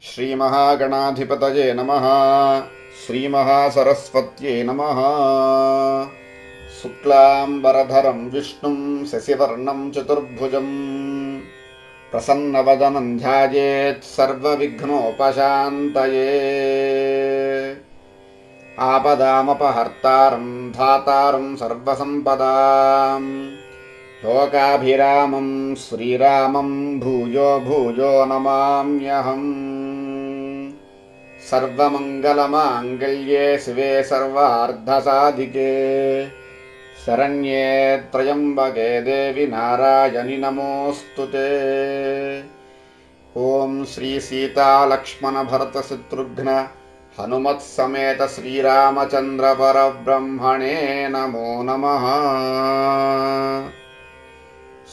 శ్రీమహాగణాధిపతయే నమః. శ్రీమహాసరస్వత్యై నమః. శుక్లాంబరధరం విష్ణుం శశివర్ణం చతుర్భుజం ప్రసన్నవదనం ధ్యాయేత్ సర్వవిఘ్నోపశాంతయే. ఆపదామపహర్తారం ధాతారం సర్వసంపదాం లోకాభిరామం శ్రీరామం భూయో భూయో నమామ్యహం. సర్వమంగళమాంగళ్యే శివే సర్వార్ధసాధికే శరణ్యే త్రయంబకే దేవి నారాయణి నమోస్తుతే. ఓం శ్రీ సీతాలక్ష్మణ భరత శత్రుఘ్న హనుమత్ సమేత శ్రీరామచంద్ర పరబ్రహ్మణే నమో నమః.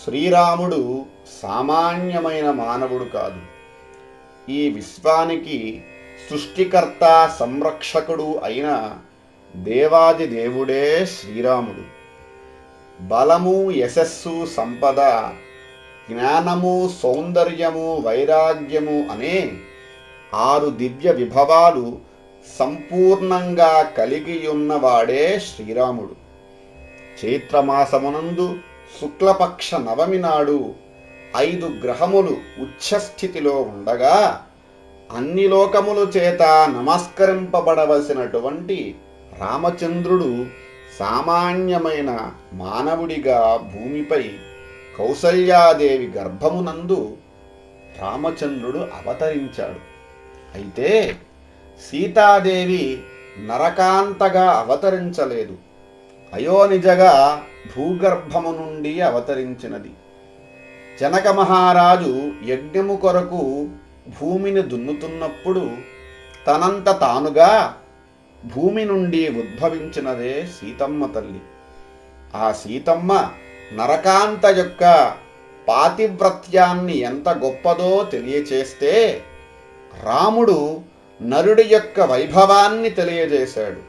శ్రీరాముడు సామాన్యమైన మానవుడు కాదు. ఈ విశ్వానికి సృష్టికర్త సంరక్షకుడు అయిన దేవాది దేవుడే శ్రీరాముడు. బలము, యశస్సు, సంపద, జ్ఞానము, సౌందర్యము, వైరాగ్యము అనే 6 దివ్య విభవాలు సంపూర్ణంగా కలిగియున్నవాడే శ్రీరాముడు. చైత్రమాసమునందు శుక్లపక్ష నవమి నాడు 5 గ్రహములు ఉచ్ఛస్థితిలో ఉండగా అన్ని లోకముల చేత నమస్కరింపబడవలసినటువంటి రామచంద్రుడు సామాన్యమైన మానవుడిగా భూమిపై కౌసల్యాదేవి గర్భమునందు రామచంద్రుడు అవతరించాడు. అయితే సీతాదేవి నరకాంతగా అవతరించలేదు, అయోనిజగా భూగర్భము నుండి అవతరించినది. జనక మహారాజు యజ్ఞము కొరకు భూమిని దున్నుతున్నప్పుడు తనంత తానుగా భూమి నుండి ఉద్భవించినదే సీతమ్మ తల్లి. ఆ సీతమ్మ నరకాంత యొక్క పాతివ్రత్యాన్ని ఎంత గొప్పదో తెలియచేస్తే రాముడు నరుడి యొక్క వైభవాన్ని తెలియజేశాడు.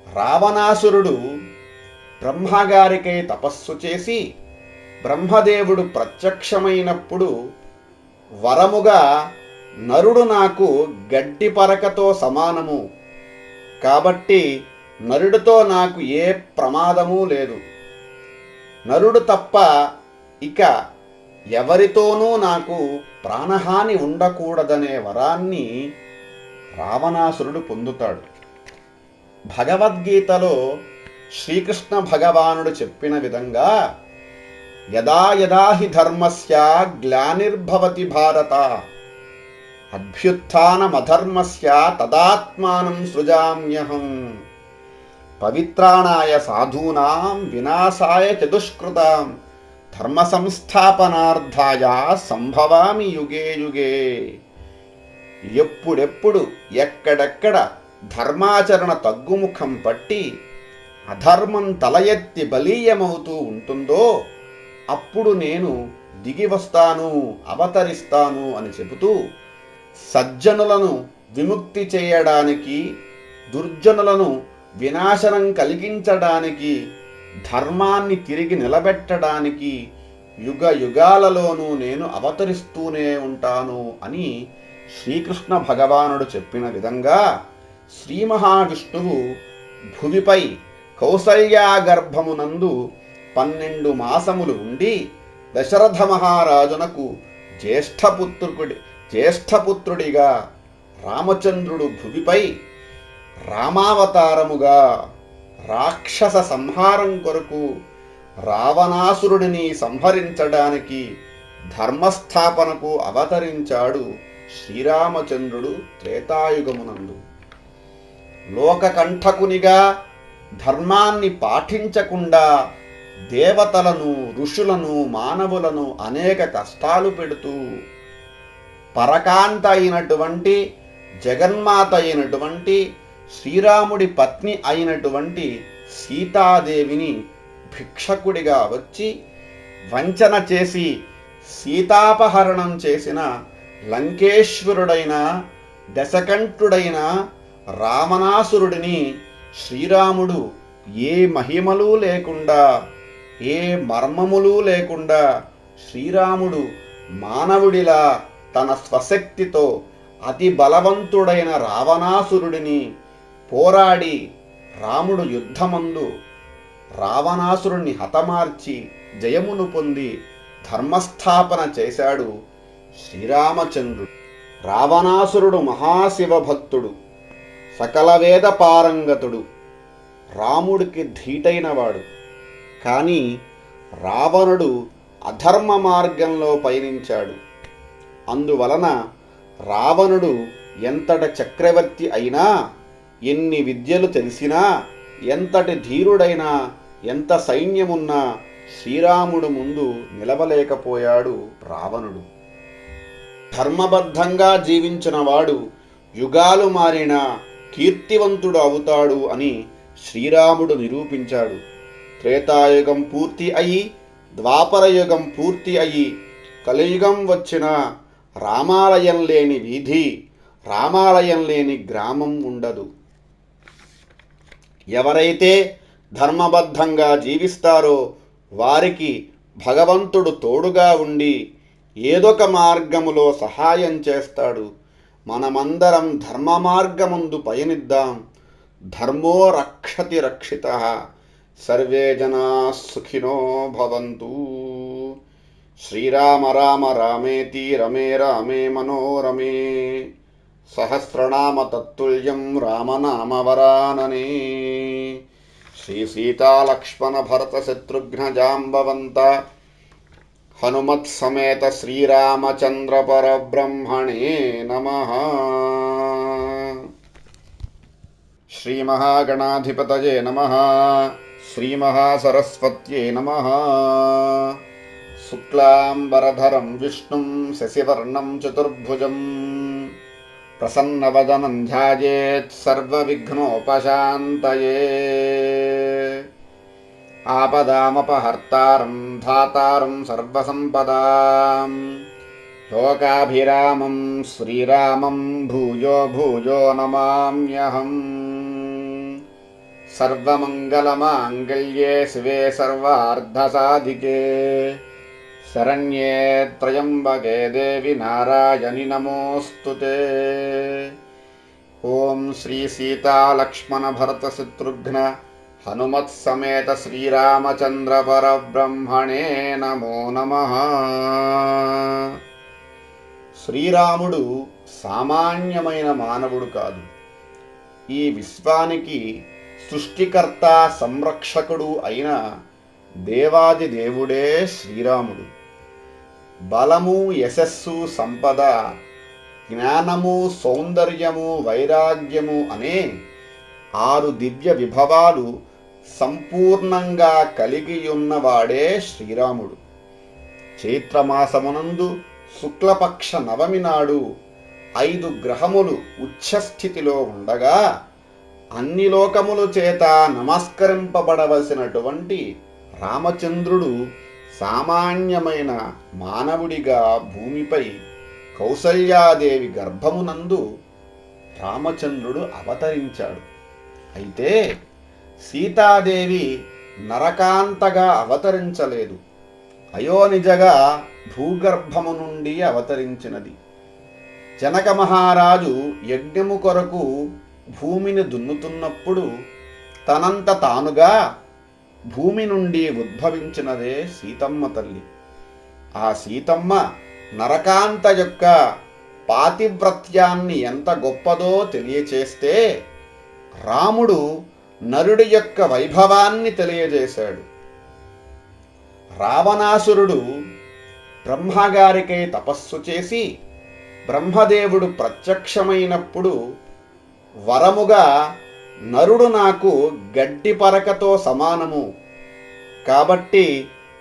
రావణాసురుడు బ్రహ్మగారికై తపస్సు చేసి బ్రహ్మదేవుడు ప్రత్యక్షమైనప్పుడు వరముగా నరుడు నాకు గడ్డి పరకతో సమానము, కాబట్టి నరుడితో నాకు ఏ ప్రమాదము లేదు, నరుడు తప్ప ఇక ఎవరితోనూ నాకు ప్రాణహాని ఉండకూడదనే వరాన్ని రావణాసురుడు పొందుతాడు. భగవద్గీతలో శ్రీకృష్ణ భగవానుడు చెప్పిన విధంగా యదా యదా హి ధర్మస్య గ్లానిర్భవతి భారత అభ్యుత్థానమధర్మస్య తదాత్మానం సృజామ్యహం పవిత్రాణాయ సాధూనాం వినాశాయ చ దుష్కృతాం ధర్మ సంస్థాపనార్థాయ సంభవామి యుగే యుగే. ఎప్పుడెప్పుడు ఎక్కడెక్కడ ధర్మాచరణ తగ్గుముఖం పట్టి అధర్మం తల ఎత్తి బలీయమవుతూ ఉంటుందో అప్పుడు నేను దిగి వస్తాను, అవతరిస్తాను అని చెబుతూ సజ్జనులను విముక్తి చేయడానికి, దుర్జనులను వినాశనం కలిగించడానికి, ధర్మాన్ని తిరిగి నిలబెట్టడానికి యుగ యుగాలలోనూ నేను అవతరిస్తూనే ఉంటాను అని శ్రీకృష్ణ భగవానుడు చెప్పిన విధంగా శ్రీ మహావిష్ణువు భువిపై కౌసల్యా గర్భమునందు 12 మాసములు ఉండి దశరథ మహారాజునకు జ్యేష్ఠపుత్రుడిగా రామచంద్రుడు భువిపై రామావతారముగా రాక్షస సంహారం కొరకు రావణాసురుడిని సంహరించడానికి ధర్మస్థాపనకు అవతరించాడు శ్రీరామచంద్రుడు త్రేతాయుగమునందు. లోకకంఠకునిగా ధర్మాన్ని పాటించకుండా దేవతలను, ఋషులను, మానవులను అనేక కష్టాలు పెడుతూ పరకాంత అయినటువంటి జగన్మాత అయినటువంటి శ్రీరాముడి పత్ని అయినటువంటి సీతాదేవిని భిక్షకుడిగా వచ్చి వంచన చేసి సీతాపహరణం చేసిన లంకేశ్వరుడైన దశకంఠుడైన రావణాసురుడిని శ్రీరాముడు ఏ మహిమలు లేకుండా, ఏ మర్మములు లేకుండా శ్రీరాముడు మానవుడిలా తన స్వశక్తితో అతి బలవంతుడైన రావణాసురుడిని పోరాడి రాముడు యుద్ధమందు రావణాసురుణ్ణి హతమార్చి జయమును పొంది ధర్మస్థాపన చేశాడు శ్రీరామచంద్రుడు. రావణాసురుడు మహాశివభక్తుడు, సకల వేద పారంగతుడు, రాముడికి ధీటైనవాడు. కానీ రావణుడు అధర్మ మార్గంలో పయనించాడు. అందువలన రావణుడు ఎంతటి చక్రవర్తి అయినా, ఎన్ని విద్యలు తెలిసినా, ఎంతటి ధీరుడైనా, ఎంత సైన్యమున్నా శ్రీరాముడు ముందు నిలవలేకపోయాడు రావణుడు. ధర్మబద్ధంగా జీవించిన వాడు యుగాలు మారినా కీర్తివంతుడు అవుతాడు అని శ్రీరాముడు నిరూపించాడు. త్రేతాయుగం పూర్తి అయి, ద్వాపరయుగం పూర్తి అయి, కలియుగం వచ్చిన రామాలయం లేని వీధి, రామాలయం లేని గ్రామం ఉండదు. ఎవరైతే ధర్మబద్ధంగా జీవిస్తారో వారికి భగవంతుడు తోడుగా ఉండి ఏదొక మార్గములో సహాయం చేస్తాడు. మనమందరం ధర్మ మార్గముందు పయనిద్దాం. ధర్మో రక్షతి రక్షితః. సర్వే జనా సుఖినో భవంతు. శ్రీరామ రామ రామేతి రమే రామే మనోరమే. సహస్రనామ తత్తుల్యం రామనామ వరాననే. శ్రీ సీతా లక్ష్మణ భరత శత్రుఘ్న జాంబవంత హనుమత్ సమేత శ్రీరామచంద్ర పరబ్రహ్మణే నమః. శ్రీ మహాగణాధిపతయే నమః. శ్రీ మహాసరస్వత్యే నమః. శుక్లాంబరధరం విష్ణుం శశివర్ణం చతుర్భుజం ప్రసన్నవదనం ధ్యాయేత్ సర్వవిఘ్నోపశాంతయే. ఆపదామపహర్తారం ధాతారం సర్వసంపదాం లోకాభిరామం శ్రీరామం భూయో భూయో నమామ్యహం. సర్వమంగళమాంగళ్యే శివే సర్వార్ధసాధికే శరణ్యే త్రయంబకే దేవి నారాయణి నమోస్తుతే. ఓం శ్రీ సీతా లక్ష్మణ భరత శత్రుఘ్న హనుమత్ సమేత శ్రీరామచంద్ర పరబ్రహ్మణే నమో నమః. శ్రీరాముడు సామాన్యమైన మానవుడు కాదు. ఈ విశ్వానికి సృష్టికర్త సంరక్షకుడు అయిన దేవాది దేవుడే శ్రీరాముడు. బలము, యశస్సు, సంపద, జ్ఞానము, సౌందర్యము, వైరాగ్యము అనే 6 దివ్య విభవాలు సంపూర్ణంగా కలిగియున్నవాడే శ్రీరాముడు. చైత్రమాసమునందు శుక్లపక్ష నవమి నాడు 5 గ్రహములు ఉచ్ఛస్థితిలో ఉండగా అన్ని లోకముల చేత నమస్కరింపబడవలసినటువంటి రామచంద్రుడు సామాన్యమైన మానవుడిగా భూమిపై కౌసల్యాదేవి గర్భమునందు రామచంద్రుడు అవతరించాడు. అయితే సీతాదేవి నరకాంతగా అవతరించలేదు. అయోనిజగా భూగర్భము నుండి అవతరించినది. జనక మహారాజు యజ్ఞము కొరకు భూమిని దున్నుతున్నప్పుడు తనంత తానుగా భూమి నుండి ఉద్భవించినదే సీతమ్మ తల్లి. ఆ సీతమ్మ నరకాంత యొక్క పాతివ్రత్యాన్ని ఎంత గొప్పదో తెలియచేస్తే రాముడు నరుడి యొక్క వైభవాన్ని తెలియజేశాడు. రావణాసురుడు బ్రహ్మగారికై తపస్సు చేసి బ్రహ్మదేవుడు ప్రత్యక్షమైనప్పుడు వరముగా నరుడు నాకు గడ్డి పరకతో సమానము, కాబట్టి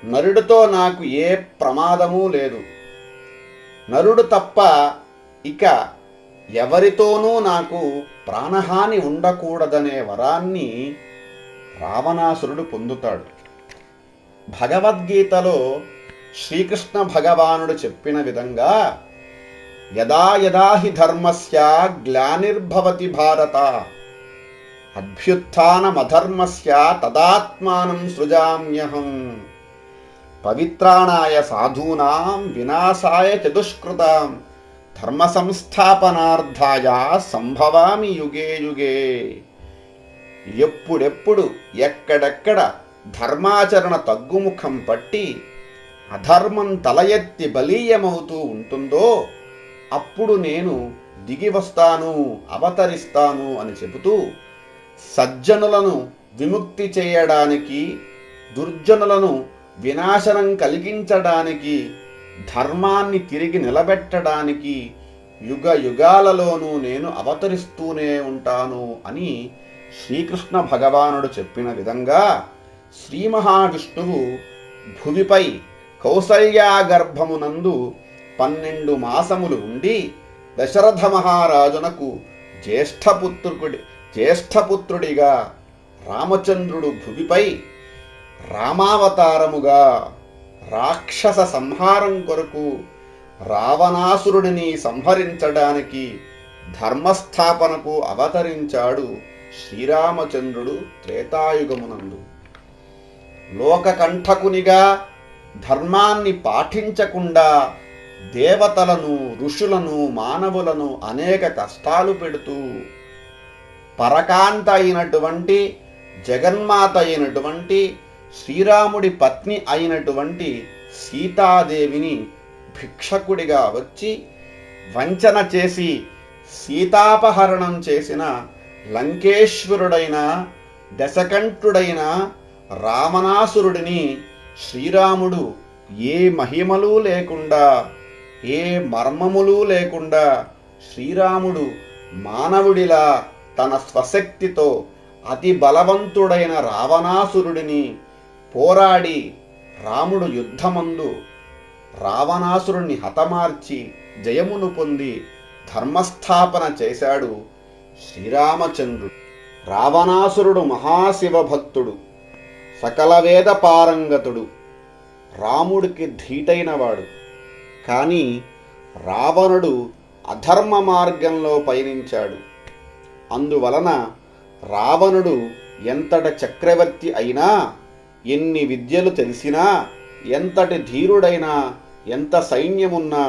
నరుడితో నాకు ఏ ప్రమాదము లేదు, నరుడు తప్ప ఇక ఎవరితోనూ నాకు ప్రాణహాని ఉండకూడదనే వరాన్ని రావణాసురుడు పొందుతాడు. భగవద్గీతలో శ్రీకృష్ణ భగవానుడు చెప్పిన విధంగా యదా యదా హి ధర్మస్య గ్లానిర్భవతి భారత అభ్యుత్థానమధర్మస్య తదాత్మానం సృజామ్యహం పవిత్రాణాయ సాధూనాం వినాశాయ చ దుష్కృతాం ధర్మ సంస్థాపనార్థాయ సంభవామి యుగే యుగే. ఎప్పుడెప్పుడు ఎక్కడెక్కడ ధర్మాచరణ తగ్గుముఖం పట్టి అధర్మం తల ఎత్తి బలీయమవుతూ ఉంటుందో అప్పుడు నేను దిగి వస్తాను, అవతరిస్తాను అని చెబుతూ సజ్జనులను విముక్తి చేయడానికి, దుర్జనులను వినాశనం కలిగించడానికి, ధర్మాన్ని తిరిగి నిలబెట్టడానికి యుగ యుగాలలోనూ నేను అవతరిస్తూనే ఉంటాను అని శ్రీకృష్ణ భగవానుడు చెప్పిన విధంగా శ్రీ మహావిష్ణువు భువిపై కౌసల్యాగర్భమునందు 12 మాసములు ఉండి దశరథ మహారాజునకు జ్యేష్ఠపుత్రుడిగా రామచంద్రుడు భువిపై రామావతారముగా రాక్షస సంహారం కొరకు రావణాసురుడిని సంహరించడానికి ధర్మస్థాపనకు అవతరించాడు శ్రీరామచంద్రుడు త్రేతాయుగమునందు. లోకకంఠకునిగా ధర్మాన్ని పాటించకుండా దేవతలను, ఋషులను, మానవులను అనేక కష్టాలు పెడుతూ పరకాంత అయినటువంటి జగన్మాత అయినటువంటి శ్రీరాముడి పత్ని అయినటువంటి సీతాదేవిని భిక్షకుడిగా వచ్చి వంచన చేసి సీతాపహరణం చేసిన లంకేశ్వరుడైన దశకంఠుడైన రావణాసురుడిని శ్రీరాముడు ఏ మహిమలు లేకుండా, ఏ మర్మములు లేకుండా శ్రీరాముడు మానవుడిలా తన స్వశక్తితో అతి బలవంతుడైన రావణాసురుడిని పోరాడి రాముడు యుద్ధమందు రావణాసురుణ్ణి హతమార్చి జయమును పొంది ధర్మస్థాపన చేశాడు శ్రీరామచంద్రుడు. రావణాసురుడు మహాశివభక్తుడు, సకల వేద పారంగతుడు, రాముడికి ధీటైనవాడు. కానీ రావణుడు అధర్మ మార్గంలో పయనించాడు. అందువలన రావణుడు ఎంతటి చక్రవర్తి అయినా, ఎన్ని విద్యలు తెలిసినా, ఎంతటి ధీరుడైనా, ఎంత సైన్యమున్నా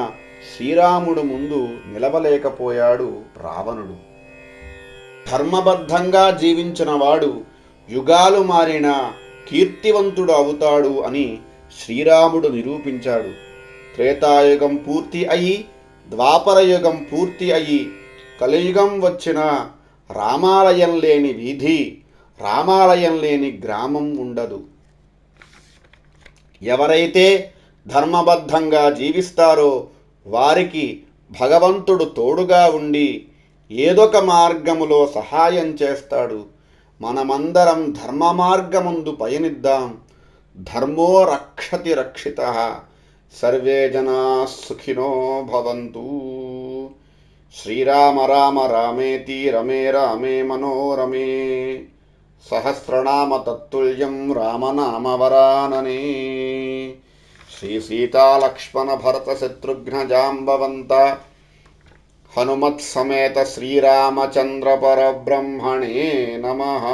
శ్రీరాముడు ముందు నిలవలేకపోయాడు రావణుడు. ధర్మబద్ధంగా జీవించిన వాడు యుగాలు మారిన కీర్తివంతుడు అవుతాడు అని శ్రీరాముడు నిరూపించాడు. త్రేతాయుగం పూర్తి అయి, ద్వాపరయుగం పూర్తి అయి, కలియుగం వచ్చిన రామాలయం లేని వీధి, రామాలయం లేని గ్రామం ఉండదు. ఎవరైతే ధర్మబద్ధంగా జీవిస్తారో వారికి భగవంతుడు తోడుగా ఉండి ఏదొక మార్గములో సహాయం చేస్తాడు. మనమందరం ధర్మ మార్గముందు పయనిద్దాం. ధర్మో రక్షతి రక్షితః. సర్వే జనా సుఖినో భవంతు. శ్రీరామ రామ రామేతి రమే రామే మనోరమే. సహస్రనామ తత్తుల్యం రామనామ వరాననే. శ్రీ సీతాలక్ష్మణ భరత శత్రుఘ్న జాంబవంత హనుమత్ సమేత శ్రీరామచంద్ర పరబ్రహ్మణే నమః.